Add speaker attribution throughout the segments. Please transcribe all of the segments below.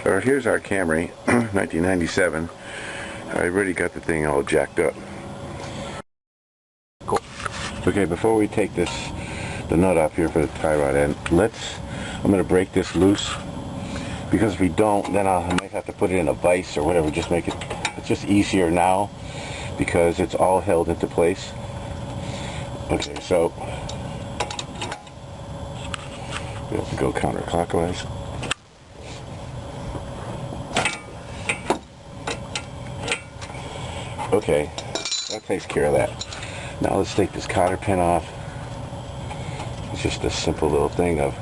Speaker 1: Here's our Camry, 1997. I already got the thing all jacked up. Cool. Okay, before we take the nut off here for the tie rod end, I'm going to break this loose, because if we don't, then I might have to put it in a vise or whatever, it's just easier now because it's all held into place. Okay, so we have to go counterclockwise. Okay, that takes care of that. Now let's take this cotter pin off. It's just a simple little thing of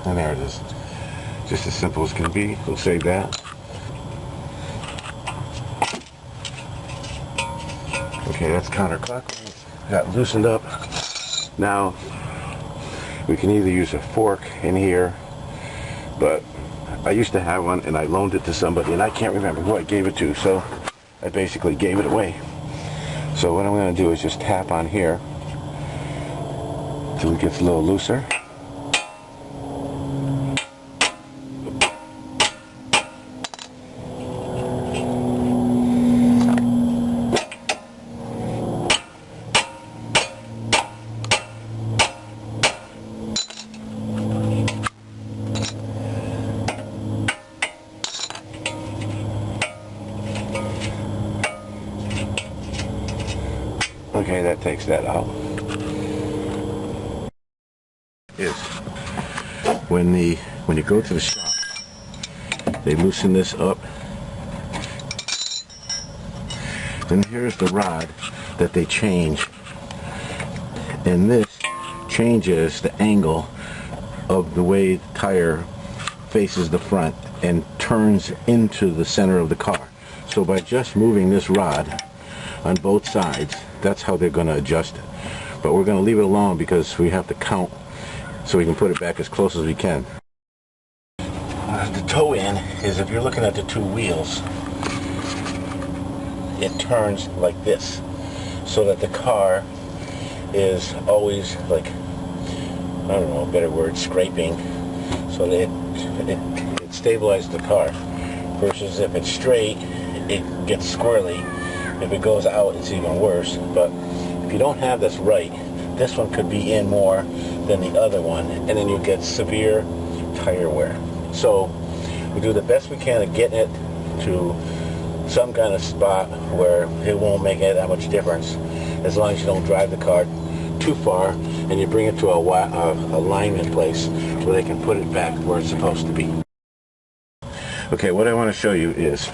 Speaker 1: and there it is. Just as simple as can be. We'll save that. Okay, that's counterclockwise. Got loosened up. Now we can either use a fork in here, but I used to have one and I loaned it to somebody and I can't remember who I gave it to, so I basically gave it away. So what I'm going to do is just tap on here till it gets a little looser. Okay, that takes that out. Is when you go to the shop, they loosen this up. Then here's the rod that they change, and this changes the angle of the way the tire faces the front and turns into the center of the car. So by just moving this rod on both sides, that's how they're going to adjust it. But we're going to leave it alone because we have to count so we can put it back as close as we can. The toe in is, if you're looking at the two wheels, it turns like this, so that the car is always like, I don't know a better word, scraping, so that it stabilizes the car. Versus if it's straight, it gets squirrely. If it goes out, it's even worse. But if you don't have this right, this one could be in more than the other one, and then you get severe tire wear. So we do the best we can of getting it to some kind of spot where it won't make it that much difference, as long as you don't drive the car too far and you bring it to a alignment place where they can put it back where it's supposed to be. Okay, what I want to show you is,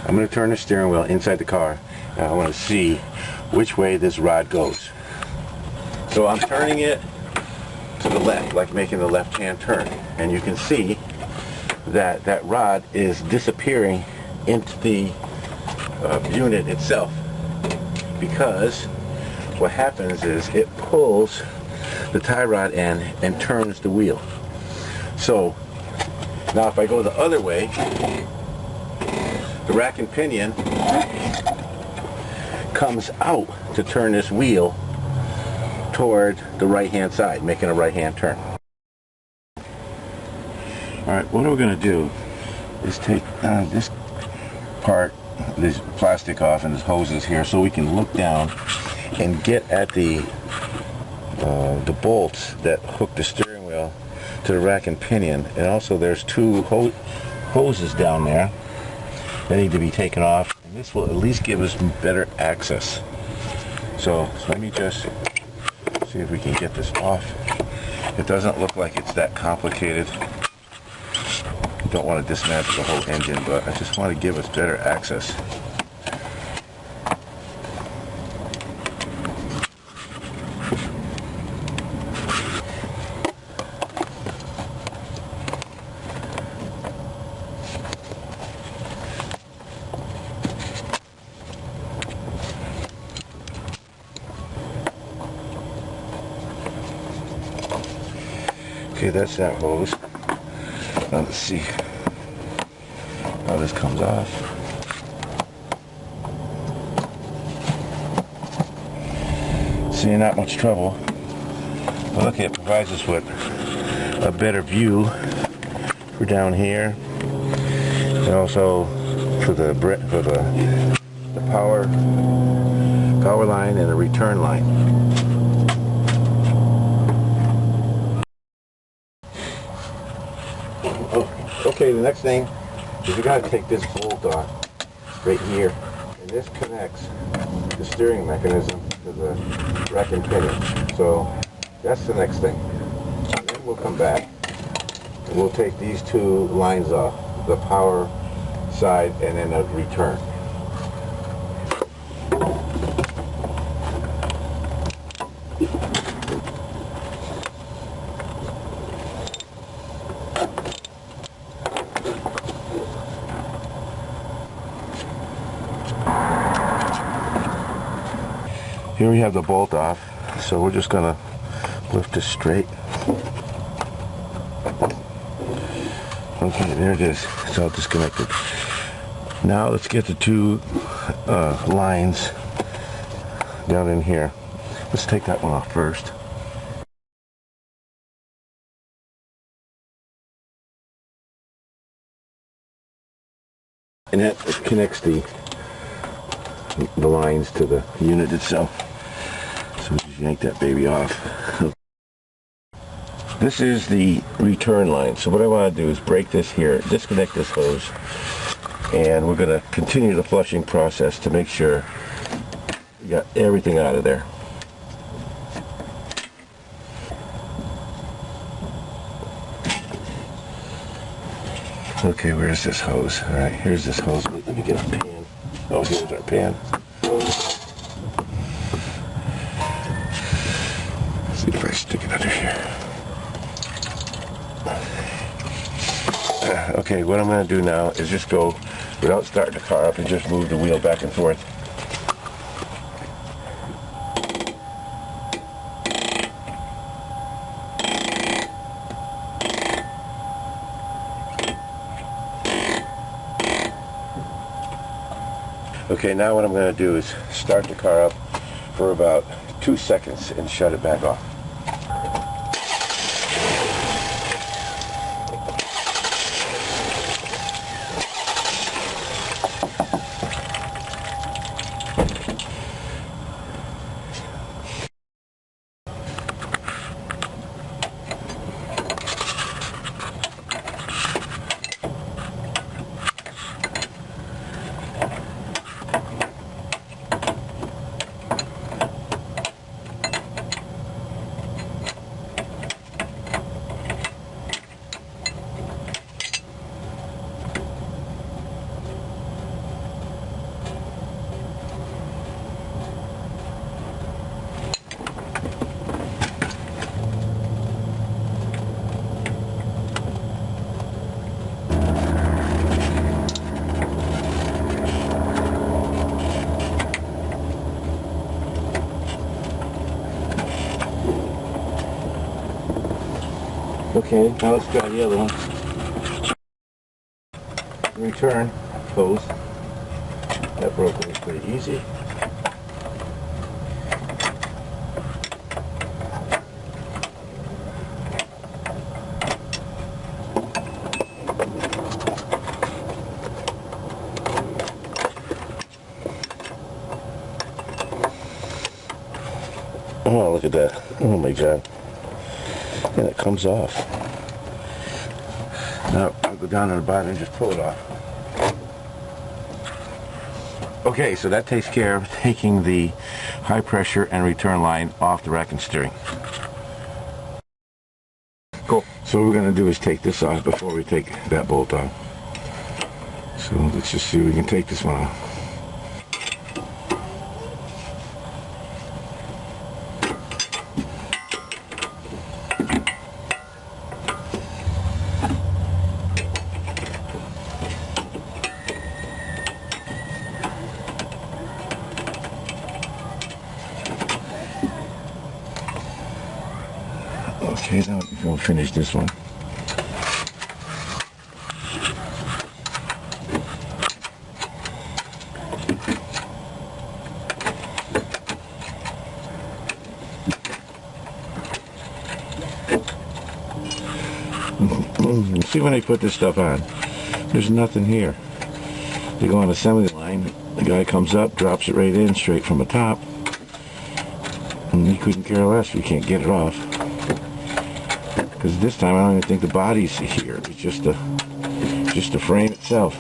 Speaker 1: I'm going to turn the steering wheel inside the car, and I want to see which way this rod goes. So I'm turning it to the left, like making the left-hand turn, and you can see that that rod is disappearing into the unit itself, because what happens is it pulls the tie rod in and turns the wheel. So now if I go the other way, the rack and pinion comes out to turn this wheel toward the right hand side, making a right hand turn. Alright, what we're going to do is take this part, this plastic off, and this hoses here, so we can look down and get at the bolts that hook the steering wheel to the rack and pinion. And also there's two hoses down there that need to be taken off, and this will at least give us better access. So let me just see if we can get this off. It doesn't look like it's that complicated. I don't want to dismantle the whole engine, but I just want to give us better access. Okay, that's that hose. Now let's see how this comes off. so you're not much trouble. But look, it provides us with a better view for down here, and also for the power line and the return line. Okay, the next thing is we got to take this bolt off right here, and this connects the steering mechanism to the rack and pinion. So that's the next thing. And then we'll come back and we'll take these two lines off, the power side and then a return. Here we have the bolt off, so we're just going to lift this straight. Okay, there it is. It's all disconnected. Now let's get the two lines down in here. Let's take that one off first. And that connects the lines to the unit itself. So just yank that baby off. This is the return line. So what I want to do is break this here, disconnect this hose, and we're going to continue the flushing process to make sure we got everything out of there. Okay, where's this hose? Alright, here's this hose. Let me get a pan. Oh, here's our pan. Let's see if I stick it under here. Okay, what I'm going to do now is just go without starting the car up and just move the wheel back and forth. Okay, now what I'm going to do is start the car up for about 2 seconds and shut it back off. Okay, now let's try the other one. Return hose. That broke loose pretty easy. Oh, look at that. Oh my God. And it comes off. Now I'll go down on the bottom and just pull it off. Okay, so that takes care of taking the high pressure and return line off the rack and steering. Cool. So what we're going to do is take this off before we take that bolt off. So let's just see if we can take this one off. Okay, now we'll finish this one. See when they put this stuff on, there's nothing here. They go on the assembly line, the guy comes up, drops it right in straight from the top, and he couldn't care less if you can't get it off. Because this time I don't even think the body's here, it's just the frame itself.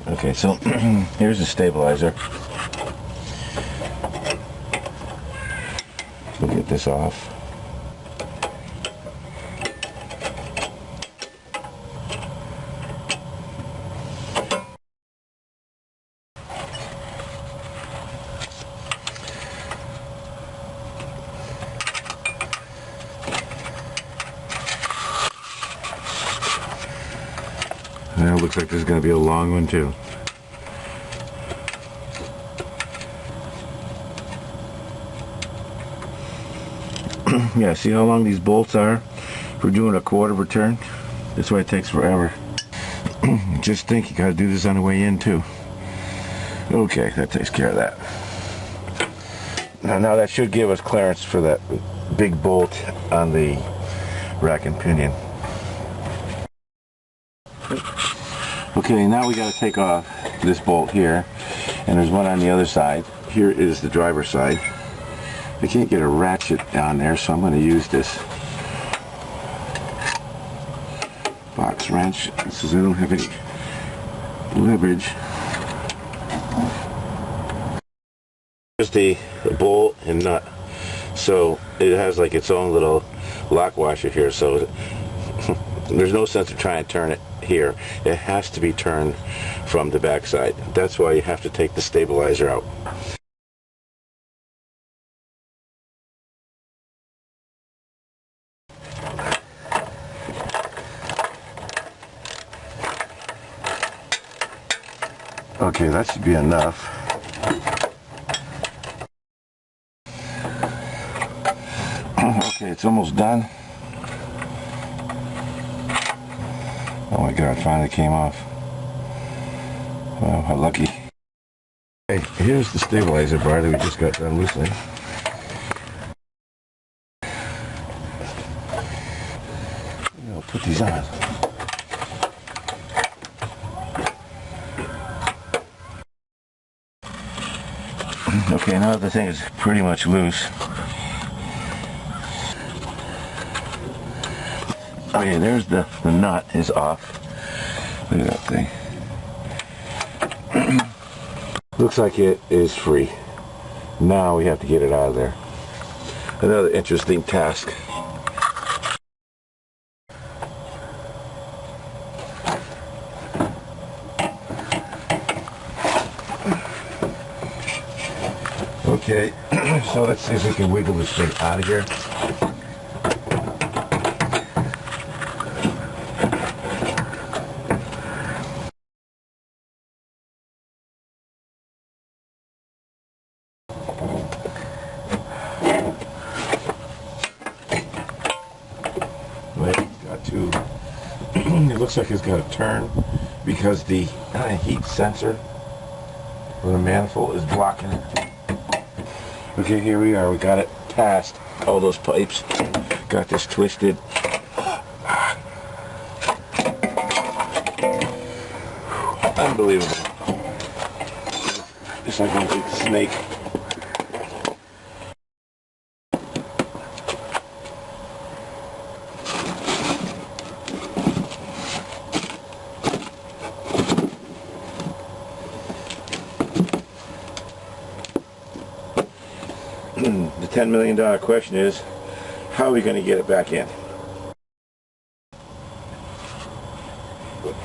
Speaker 1: Okay, so here's the stabilizer. We'll get this off. Well, it looks like this is going to be a long one too. Yeah, see how long these bolts are for doing a quarter of a turn? That's why it takes forever. Just think, you got to do this on the way in too. Okay, that takes care of that. Now that should give us clearance for that big bolt on the rack and pinion. Okay, now we got to take off this bolt here, and there's one on the other side. Here is the driver's side. I can't get a ratchet on there, so I'm going to use this box wrench since I don't have any leverage. Here's the bolt and nut. So it has like its own little lock washer here, so there's no sense of trying to turn it here. It has to be turned from the back side. That's why you have to take the stabilizer out. Okay, that should be enough. Okay, it's almost done. Oh my God, it finally came off. Wow, how lucky. Hey, here's the stabilizer bar that we just got done loosening. I'll put these on. Okay, now the thing is pretty much loose. Okay, there's the nut is off. Look at that thing. Looks like it is free. Now we have to get it out of there. Another interesting task. Okay, so let's see if we can wiggle this thing out of here. Wait, got to. It looks like it's got to turn because the heat sensor for the manifold is blocking it. Okay, here we are. We got it past all those pipes. Got this twisted. Unbelievable. It's like one big snake. The $10 million question is, how are we going to get it back in?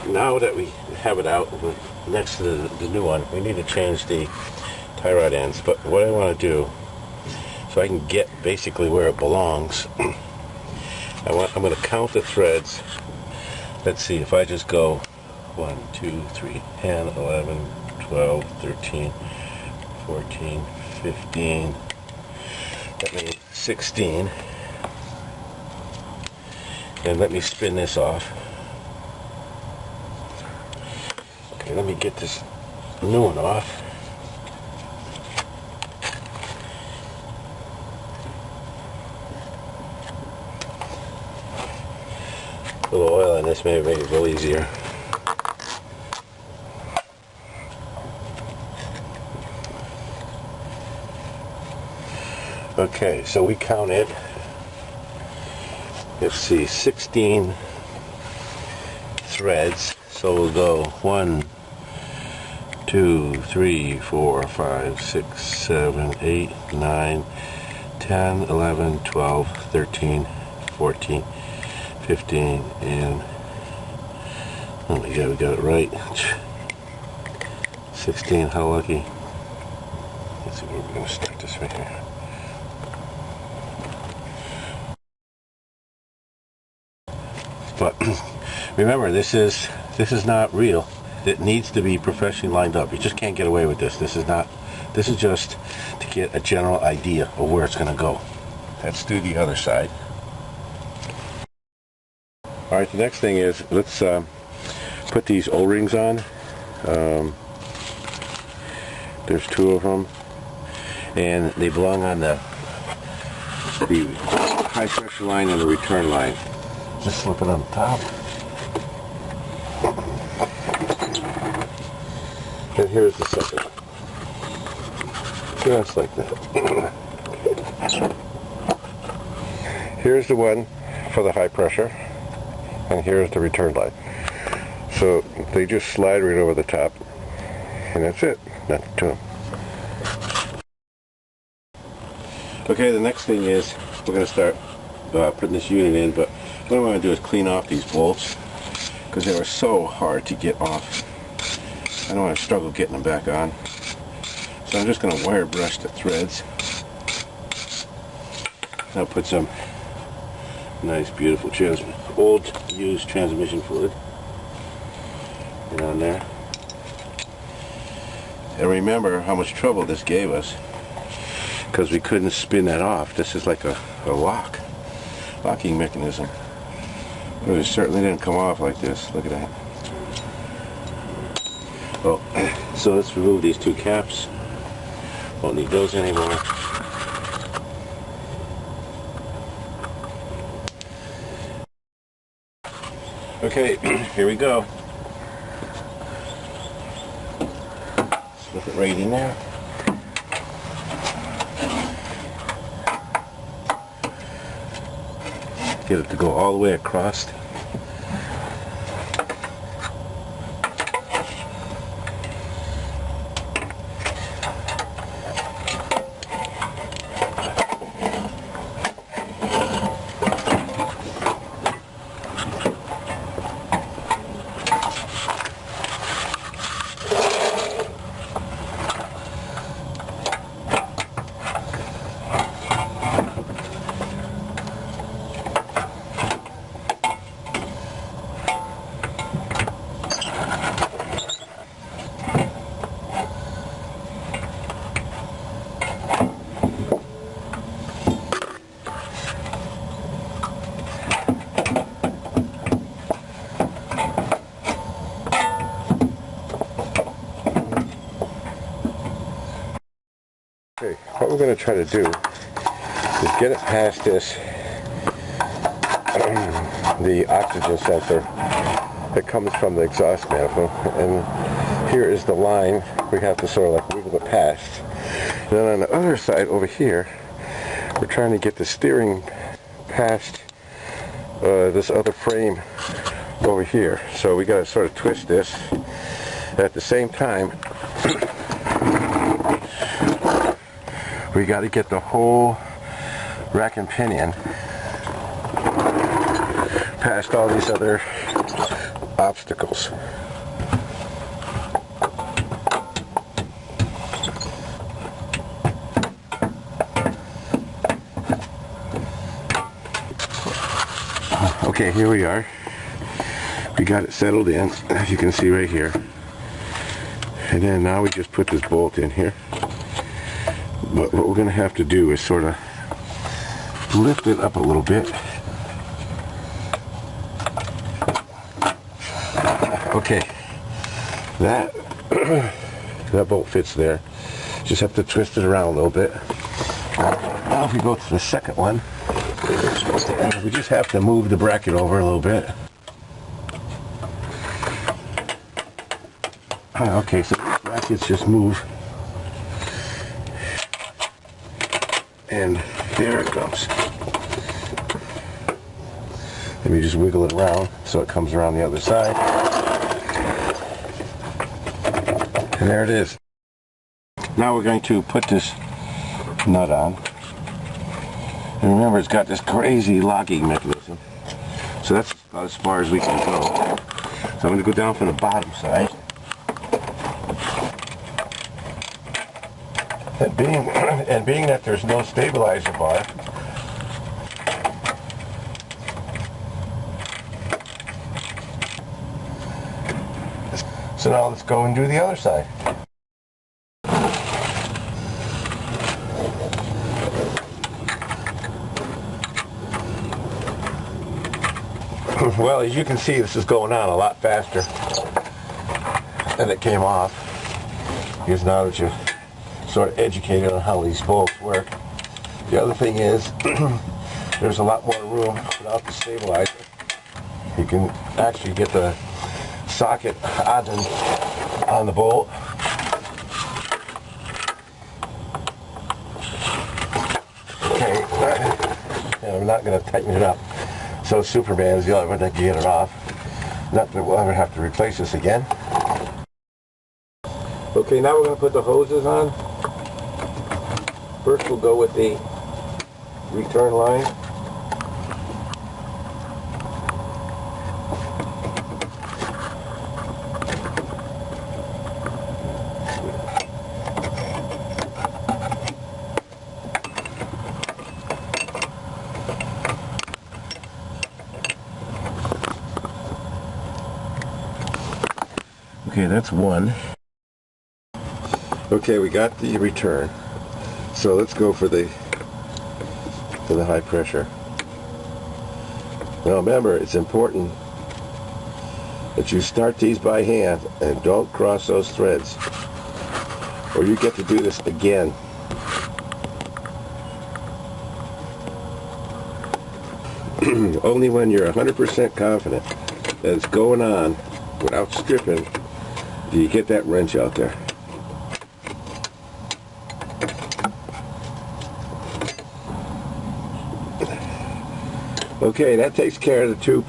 Speaker 1: Now that we have it out next to the new one, we need to change the tie rod ends. But what I want to do, so I can get basically where it belongs, I'm going to count the threads. Let's see, if I just go 1, 2, 3, 10, 11, 12, 13, 14, 15, that means 16. And let me spin this off. Okay, let me get this new one off. This may make it go easier. Okay, so we counted, let's see, 16 threads. So we'll go 1, 2, 3, 4, 5, 6, 7, 8, 9, 10, 11, 12, 13, 14, 15, and oh my god, we got it right. 16, how lucky. Let's see where we're going to start this right here. But remember, this is not real. It needs to be professionally lined up. You just can't get away with this. This is just to get a general idea of where it's going to go. Let's do the other side. All right, the next thing is let's put these O-rings on. There's 2 of them, and they belong on the high pressure line and the return line. Just slip it on the top. And here's the second one. Just like that. Here's the one for the high pressure, and here's the return line. So they just slide right over the top, and that's it. Nothing to them. Okay, the next thing is we're going to start putting this unit in, but what I want to do is clean off these bolts because they were so hard to get off. I know I struggle getting them back on. So I'm just going to wire brush the threads. I'll put some nice, beautiful old used transmission fluid on there. And remember how much trouble this gave us because we couldn't spin that off. This is like a locking mechanism. But it certainly didn't come off like this. Look at that. Oh, so let's remove these 2 caps. Won't need those anymore. Okay, here we go. Slip it right in there. Get it to go all the way across. Okay, what we're going to try to do is get it past this, the oxygen sensor that comes from the exhaust manifold, and here is the line we have to sort of like wiggle it past. And then on the other side over here, we're trying to get the steering past this other frame over here. So we got to sort of twist this. At the same time, we got to get the whole rack and pinion past all these other obstacles. Okay, here we are. We got it settled in, as you can see right here. And then now we just put this bolt in here. But what we're going to have to do is sort of lift it up a little bit. Okay, that bolt fits there. Just have to twist it around a little bit. Now if we go to the second one, we just have to move the bracket over a little bit. Okay, so these brackets just move. And there it goes. Let me just wiggle it around so it comes around the other side. And there it is. Now we're going to put this nut on. And remember, it's got this crazy locking mechanism. So that's about as far as we can go. So I'm going to go down from the bottom side. And being that there's no stabilizer bar, so now let's go and do the other side. Well, as you can see, this is going on a lot faster than it came off. Because now that you're sort of educated on how these bolts work. The other thing is, there's a lot more room without the stabilizer. You can actually get the socket on the bolt. Okay, and I'm not going to tighten it up. So Superman's the other one that get it off. Not that we'll ever have to replace this again. Okay, now we're going to put the hoses on. First we'll go with the return line. Okay, that's one. Okay, we got the return. So let's go for the high pressure. Now remember, it's important that you start these by hand and don't cross those threads, or you get to do this again. Only when you're 100% confident that it's going on without stripping do you get that wrench out there. Okay, that takes care of the tube,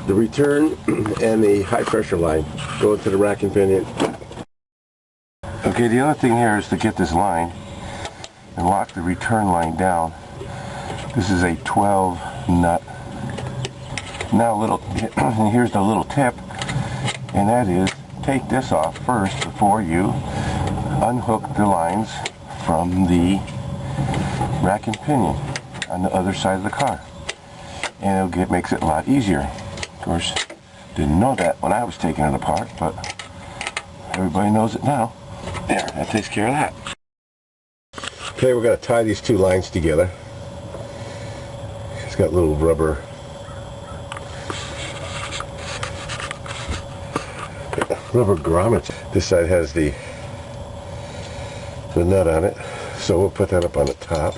Speaker 1: the return, and the high pressure line going to the rack and pinion. Okay, the other thing here is to get this line and lock the return line down. This is a 12 nut. Now here's the little tip, and that is take this off first before you unhook the lines from the rack and pinion on the other side of the car. And makes it a lot easier. Of course, didn't know that when I was taking it apart, but everybody knows it now. There, that takes care of that. Okay, we're going to tie these two lines together. It's got little rubber grommets. This side has the nut on it, so we'll put that up on the top.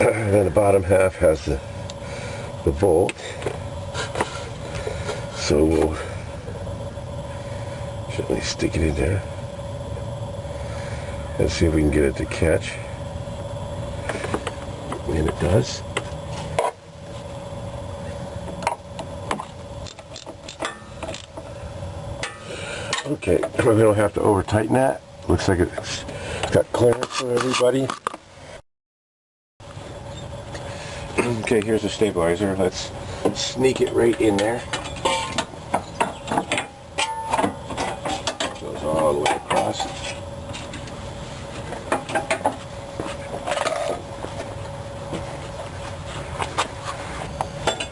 Speaker 1: And then the bottom half has the bolt, so we'll gently stick it in there and see if we can get it to catch. And it does. Okay, we don't have to over tighten that. Looks like it's got clearance for everybody. Okay, here's the stabilizer. Let's sneak it right in there. Goes all the way across.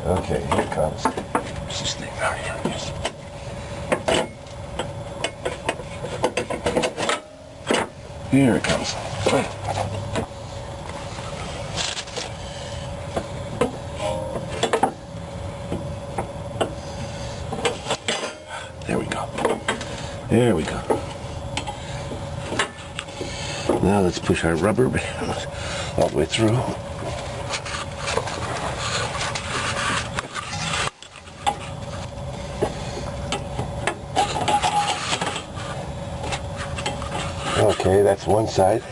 Speaker 1: Okay, here it comes. Where's this thing? Oh, here it is. Here it comes. There we go. Now let's push our rubber bands all the way through. Okay, that's one side.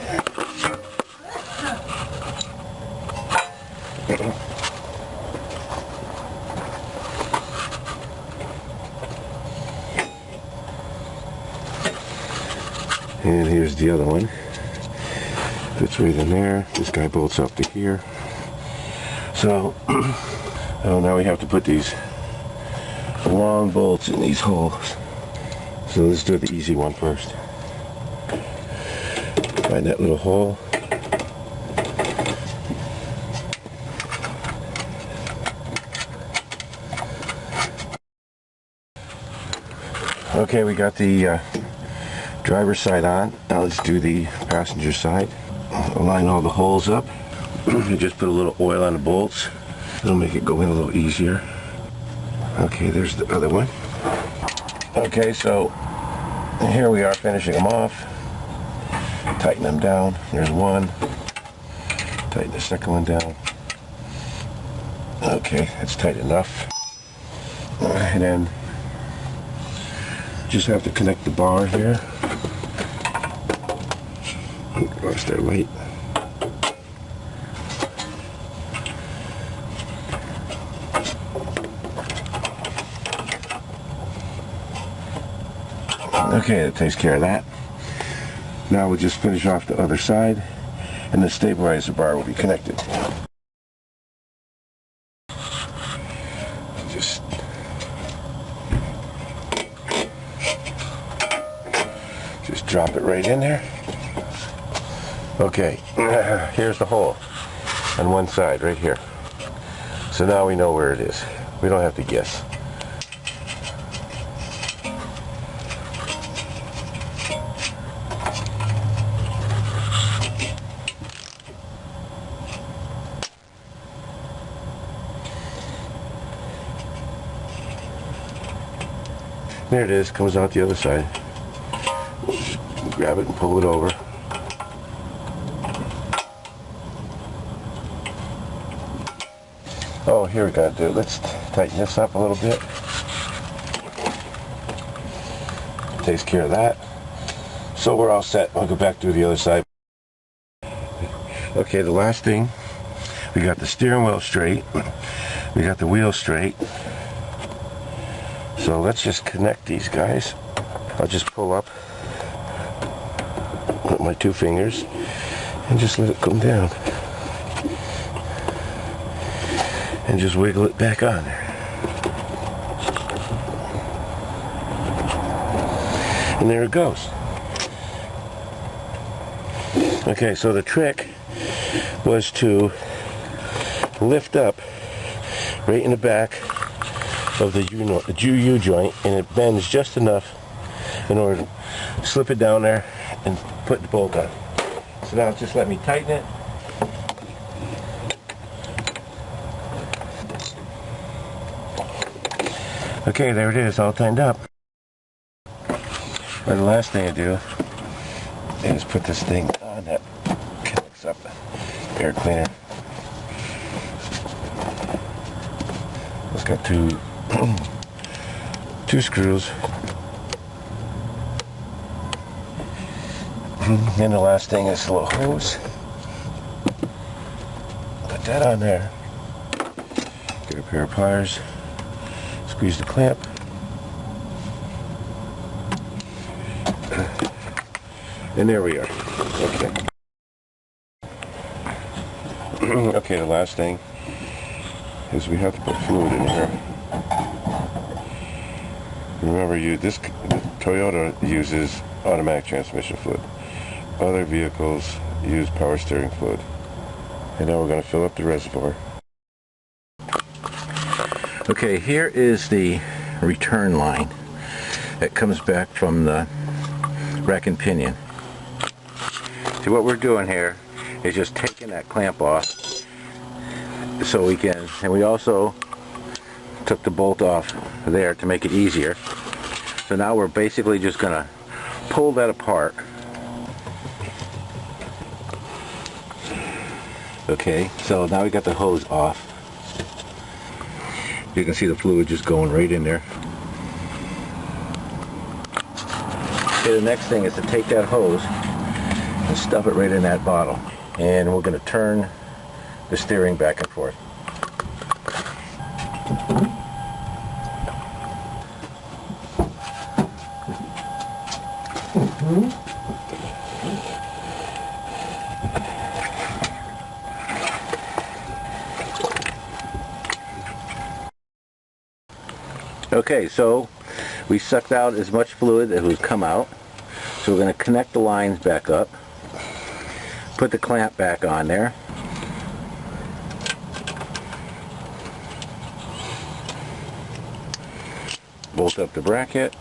Speaker 1: And here's the other one. Fits right in there. This guy bolts up to here. So, oh, now we have to put these long bolts in these holes. So let's do the easy one first. Find that little hole. Okay, we got the driver's side on. Now let's do the passenger side. Align all the holes up. Just put a little oil on the bolts. It'll make it go in a little easier. Okay, there's the other one. Okay, so here we are finishing them off. Tighten them down. There's one. Tighten the second one down. Okay, that's tight enough. And then just have to connect the bar here. Lost their light. Okay, that takes care of that. Now we'll just finish off the other side, and the stabilizer bar will be connected. Just drop it right in there. Okay, here's the hole on one side right here. So now we know where it is. We don't have to guess. There it is, comes out the other side. Just grab it and pull it over. Oh, here we got to do it. Let's tighten this up a little bit. Takes care of that. So we're all set. I'll go back to the other side. Okay, the last thing, we got the steering wheel straight. We got the wheel straight. So let's just connect these guys. I'll just pull up with my two fingers and just let it come down. And just wiggle it back on there. And there it goes. Okay, so the trick was to lift up right in the back of the U joint, and it bends just enough in order to slip it down there and put the bolt on. So now just let me tighten it. Okay, there it is, all tightened up. And the last thing I do is put this thing on that connects up air cleaner. It's got two screws. And the last thing is a little hose. Put that on there. Get a pair of pliers. Squeeze the clamp. And there we are. Okay. Okay, the last thing is we have to put fluid in here. Remember, this Toyota uses automatic transmission fluid. Other vehicles use power steering fluid. And now we're going to fill up the reservoir. Okay, here is the return line that comes back from the rack and pinion. See, what we're doing here is just taking that clamp off so we can, and we also took the bolt off there to make it easier. So now we're basically just going to pull that apart Okay, so now we got the hose off. You can see the fluid just going right in there. Okay, the next thing is to take that hose and stuff it right in that bottle. And we're going to turn the steering back and forth. Okay, so we sucked out as much fluid as would come out. So we're going to connect the lines back up, put the clamp back on there. Bolt up the bracket.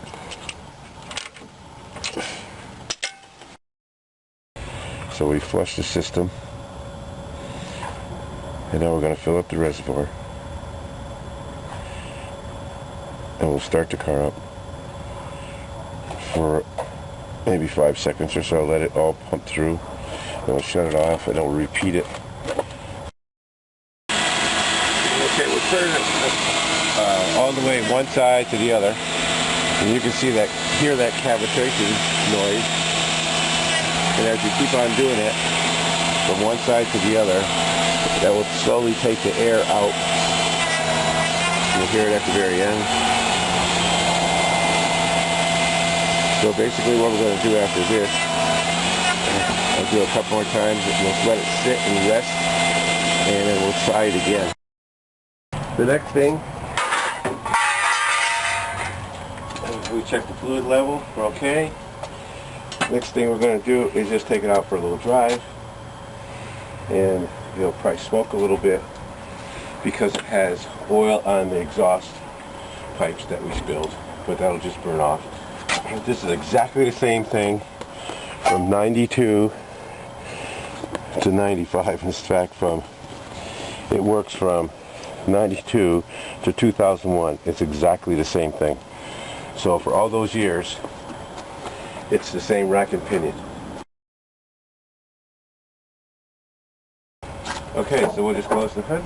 Speaker 1: So we flush the system. And now we're going to fill up the reservoir. And we'll start the car up for maybe 5 seconds or so. Let it all pump through. Then we'll shut it off and then we'll repeat it. Okay, we'll turn it all the way one side to the other. And you can see that, hear that cavitation noise. And as you keep on doing it from one side to the other, that will slowly take the air out. You'll hear it at the very end. So basically what we're going to do after this, I'll do a couple more times, we'll let it sit and rest, and then we'll try it again. The next thing, we check the fluid level, we're okay. Next thing we're going to do is just take it out for a little drive, and you'll probably smoke a little bit because it has oil on the exhaust pipes that we spilled, but that'll just burn off. This is exactly the same thing from 92 to 95. In fact, it works from 92 to 2001. It's exactly the same thing. So for all those years, it's the same rack and pinion. Okay, so we'll just close the hood.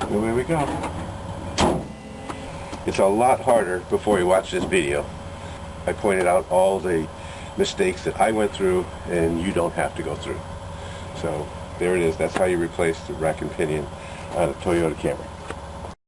Speaker 1: And away we go. It's a lot harder before you watch this video. I pointed out all the mistakes that I went through and you don't have to go through. So there it is. That's how you replace the rack and pinion on a Toyota Camry.